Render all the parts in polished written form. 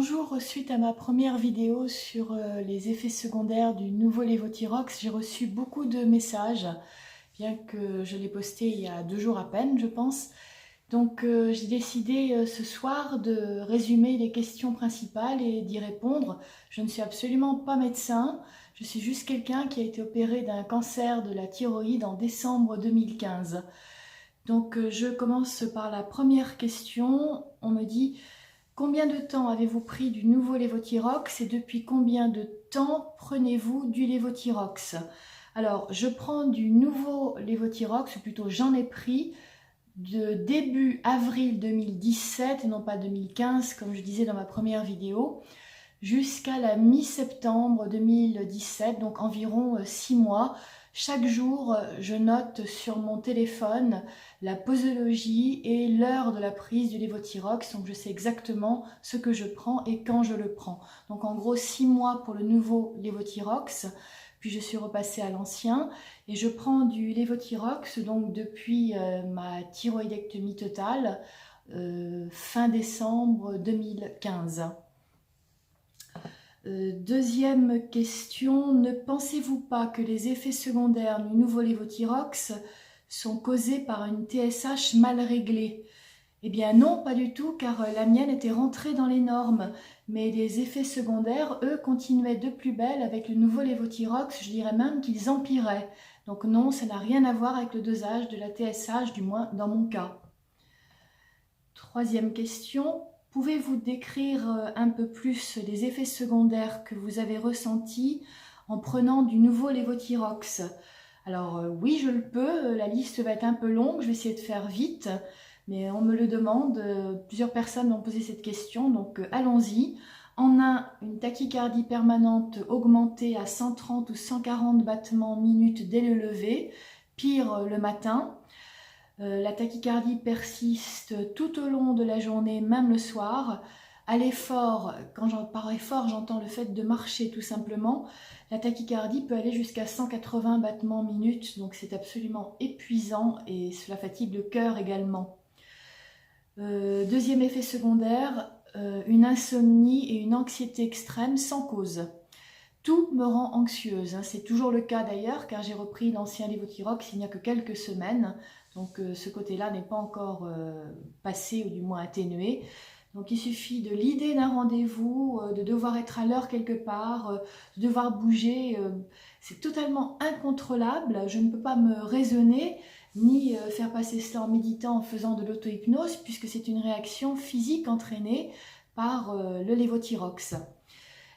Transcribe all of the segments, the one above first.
Bonjour, suite à ma première vidéo sur les effets secondaires du nouveau Levothyrox, j'ai reçu beaucoup de messages, bien que je l'ai posté il y a 2 jours à peine, je pense. Donc j'ai décidé ce soir de résumer les questions principales et d'y répondre. Je ne suis absolument pas médecin, je suis juste quelqu'un qui a été opéré d'un cancer de la thyroïde en décembre 2015. Donc je commence par la première question. On me dit: combien de temps avez-vous pris du nouveau Levothyrox et depuis combien de temps prenez-vous du Levothyrox? Alors, je prends du nouveau Levothyrox, ou plutôt j'en ai pris de début avril 2017 et non pas 2015 comme je disais dans ma première vidéo, jusqu'à la mi-septembre 2017, donc environ 6 mois. Chaque jour, je note sur mon téléphone la posologie et l'heure de la prise du Levothyrox, donc je sais exactement ce que je prends et quand je le prends. Donc en gros 6 mois pour le nouveau Levothyrox, puis je suis repassée à l'ancien et je prends du Levothyrox donc depuis ma thyroïdectomie totale fin décembre 2015. Deuxième question, ne pensez-vous pas que les effets secondaires du nouveau Levothyrox sont causés par une TSH mal réglée? Eh bien non, pas du tout, car la mienne était rentrée dans les normes, mais les effets secondaires, eux, continuaient de plus belle avec le nouveau Levothyrox, je dirais même qu'ils empiraient. Donc non, ça n'a rien à voir avec le dosage de la TSH, du moins dans mon cas. Troisième question. Pouvez-vous décrire un peu plus les effets secondaires que vous avez ressentis en prenant du nouveau Levothyrox? Alors oui, je le peux, la liste va être un peu longue, je vais essayer de faire vite, mais on me le demande, plusieurs personnes m'ont posé cette question, donc allons-y. En un, une tachycardie permanente augmentée à 130 ou 140 battements minutes dès le lever, pire le matin. La tachycardie persiste tout au long de la journée, même le soir. À l'effort, par effort j'entends le fait de marcher tout simplement, la tachycardie peut aller jusqu'à 180 battements minutes, donc c'est absolument épuisant et cela fatigue le cœur également. Deuxième effet secondaire, une insomnie et une anxiété extrême sans cause. Tout me rend anxieuse, c'est toujours le cas d'ailleurs, car j'ai repris l'ancien Levothyrox il n'y a que quelques semaines, donc ce côté-là n'est pas encore passé ou du moins atténué. Donc il suffit de l'idée d'un rendez-vous, de devoir être à l'heure quelque part, de devoir bouger, c'est totalement incontrôlable, je ne peux pas me raisonner, ni faire passer cela en méditant, en faisant de l'auto-hypnose, puisque c'est une réaction physique entraînée par le Levothyrox.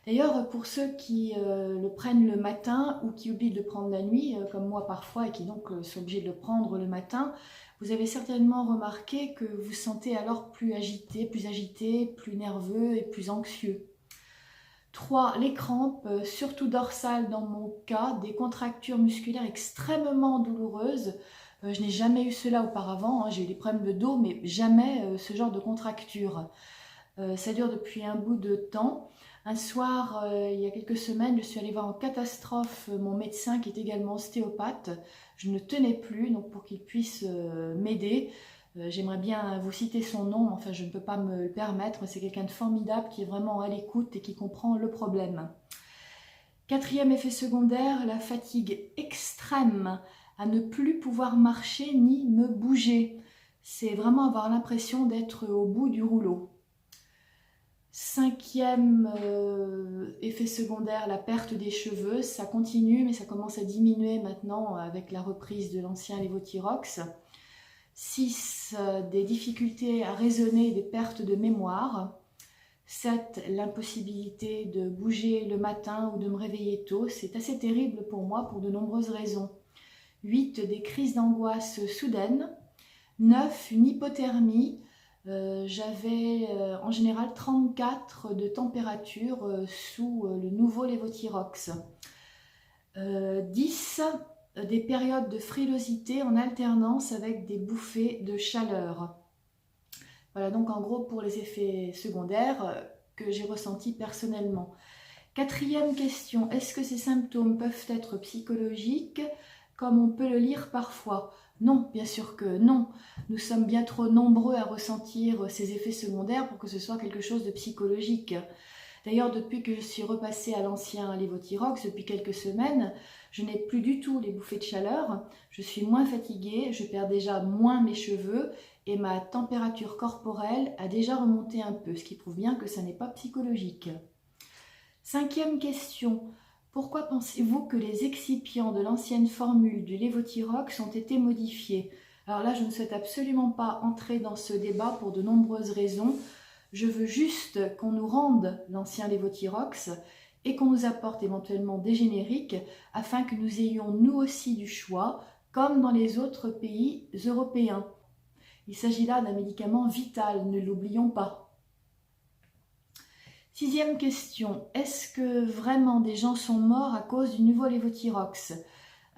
D'ailleurs, pour ceux qui le prennent le matin ou qui oublient de le prendre la nuit, comme moi parfois, et qui donc sont obligés de le prendre le matin, vous avez certainement remarqué que vous vous sentez alors plus agité, plus nerveux et plus anxieux. 3. Les crampes, surtout dorsales dans mon cas, des contractures musculaires extrêmement douloureuses. Je n'ai jamais eu cela auparavant, j'ai eu des problèmes de dos, mais jamais ce genre de contractures. Ça dure depuis un bout de temps. Un soir, il y a quelques semaines, je suis allée voir en catastrophe mon médecin qui est également ostéopathe. Je ne tenais plus, donc pour qu'il puisse m'aider. J'aimerais bien vous citer son nom, enfin je ne peux pas me le permettre. C'est quelqu'un de formidable qui est vraiment à l'écoute et qui comprend le problème. Quatrième effet secondaire, la fatigue extrême, à ne plus pouvoir marcher ni me bouger. C'est vraiment avoir l'impression d'être au bout du rouleau. Cinquième effet secondaire, la perte des cheveux. Ça continue, mais ça commence à diminuer maintenant avec la reprise de l'ancien Levothyrox. 6. Des difficultés à raisonner, des pertes de mémoire. 7. L'impossibilité de bouger le matin ou de me réveiller tôt. C'est assez terrible pour moi pour de nombreuses raisons. 8. Des crises d'angoisse soudaines. 9. Une hypothermie. J'avais en général 34 de température sous le nouveau Levothyrox. 10. Des périodes de frilosité en alternance avec des bouffées de chaleur. Voilà donc en gros pour les effets secondaires que j'ai ressentis personnellement. Quatrième question, est-ce que ces symptômes peuvent être psychologiques comme on peut le lire parfois? Non, bien sûr que non. Nous sommes bien trop nombreux à ressentir ces effets secondaires pour que ce soit quelque chose de psychologique. D'ailleurs, depuis que je suis repassée à l'ancien Levothyrox, depuis quelques semaines, je n'ai plus du tout les bouffées de chaleur, je suis moins fatiguée, je perds déjà moins mes cheveux et ma température corporelle a déjà remonté un peu, ce qui prouve bien que ça n'est pas psychologique. 5e question. Pourquoi pensez-vous que les excipients de l'ancienne formule du Levothyrox ont été modifiés? Alors là, je ne souhaite absolument pas entrer dans ce débat pour de nombreuses raisons. Je veux juste qu'on nous rende l'ancien Levothyrox et qu'on nous apporte éventuellement des génériques afin que nous ayons nous aussi du choix, comme dans les autres pays européens. Il s'agit là d'un médicament vital, ne l'oublions pas. 6e question, est-ce que vraiment des gens sont morts à cause du nouveau Levothyrox?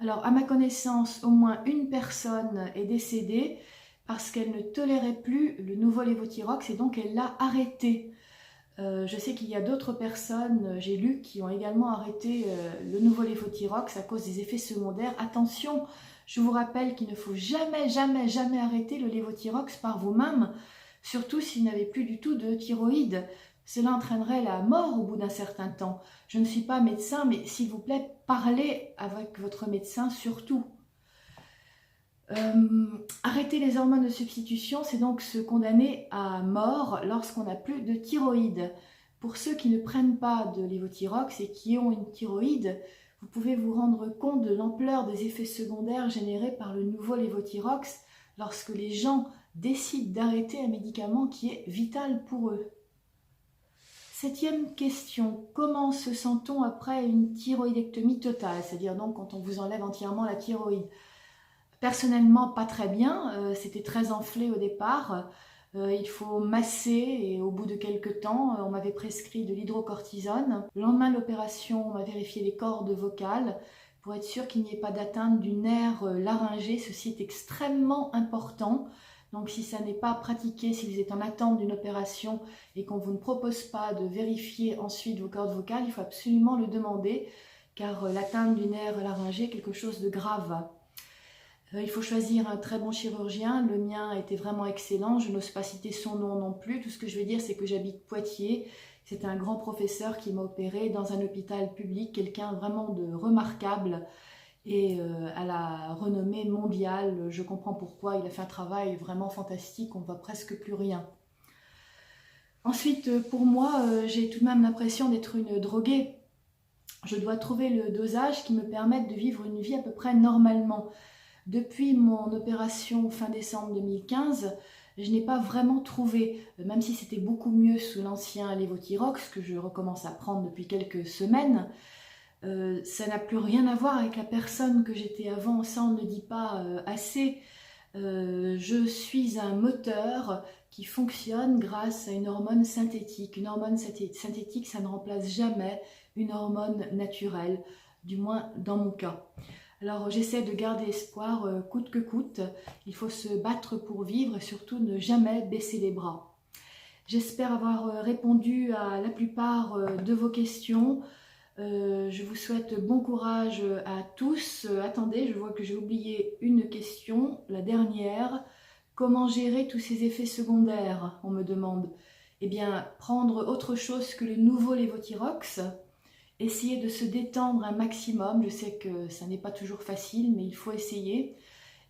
Alors, à ma connaissance, au moins une personne est décédée parce qu'elle ne tolérait plus le nouveau Levothyrox et donc elle l'a arrêté. Je sais qu'il y a d'autres personnes, j'ai lu, qui ont également arrêté le nouveau Levothyrox à cause des effets secondaires. Attention, je vous rappelle qu'il ne faut jamais, jamais, jamais arrêter le Levothyrox par vous-même, surtout si vous n'avez plus du tout de thyroïde. Cela entraînerait la mort au bout d'un certain temps. Je ne suis pas médecin, mais s'il vous plaît, parlez avec votre médecin surtout. Arrêter les hormones de substitution, c'est donc se condamner à mort lorsqu'on n'a plus de thyroïde. Pour ceux qui ne prennent pas de Levothyrox et qui ont une thyroïde, vous pouvez vous rendre compte de l'ampleur des effets secondaires générés par le nouveau Levothyrox lorsque les gens décident d'arrêter un médicament qui est vital pour eux. 7e question, comment se sent-on après une thyroïdectomie totale, c'est-à-dire donc quand on vous enlève entièrement la thyroïde? Personnellement, pas très bien, c'était très enflé au départ, il faut masser et au bout de quelques temps, on m'avait prescrit de l'hydrocortisone. Le lendemain de l'opération, on m'a vérifié les cordes vocales pour être sûr qu'il n'y ait pas d'atteinte du nerf laryngé, ceci est extrêmement important. Donc si ça n'est pas pratiqué, si vous êtes en attente d'une opération et qu'on vous ne propose pas de vérifier ensuite vos cordes vocales, il faut absolument le demander car l'atteinte du nerf laryngé est quelque chose de grave. Il faut choisir un très bon chirurgien, le mien était vraiment excellent, je n'ose pas citer son nom non plus, tout ce que je vais dire c'est que j'habite Poitiers, c'est un grand professeur qui m'a opéré dans un hôpital public, quelqu'un vraiment de remarquable et à la renommée mondiale, je comprends pourquoi, il a fait un travail vraiment fantastique, on ne voit presque plus rien. Ensuite, pour moi, j'ai tout de même l'impression d'être une droguée. Je dois trouver le dosage qui me permette de vivre une vie à peu près normalement. Depuis mon opération fin décembre 2015, je n'ai pas vraiment trouvé, même si c'était beaucoup mieux sous l'ancien Levothyrox que je recommence à prendre depuis quelques semaines, ça n'a plus rien à voir avec la personne que j'étais avant, ça on ne le dit pas assez. Je suis un moteur qui fonctionne grâce à une hormone synthétique. Une hormone synthétique, ça ne remplace jamais une hormone naturelle, du moins dans mon cas. Alors j'essaie de garder espoir coûte que coûte, il faut se battre pour vivre et surtout ne jamais baisser les bras. J'espère avoir répondu à la plupart de vos questions. Je vous souhaite bon courage à tous. Attendez, je vois que j'ai oublié une question, la dernière. Comment gérer tous ces effets secondaires, on me demande. Eh bien, prendre autre chose que le nouveau Levothyrox. Essayer de se détendre un maximum, je sais que ça n'est pas toujours facile, mais il faut essayer.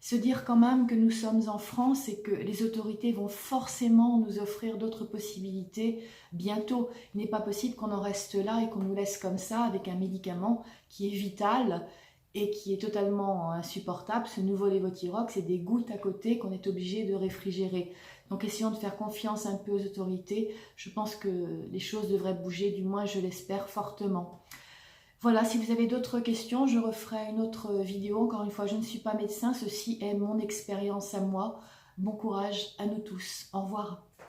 Se dire quand même que nous sommes en France et que les autorités vont forcément nous offrir d'autres possibilités bientôt. Il n'est pas possible qu'on en reste là et qu'on nous laisse comme ça avec un médicament qui est vital et qui est totalement insupportable. Ce nouveau Levothyrox, c'est des gouttes à côté qu'on est obligé de réfrigérer. Donc essayons de faire confiance un peu aux autorités. Je pense que les choses devraient bouger, du moins je l'espère fortement. Voilà, si vous avez d'autres questions, je referai une autre vidéo. Encore une fois, je ne suis pas médecin, ceci est mon expérience à moi. Bon courage à nous tous. Au revoir.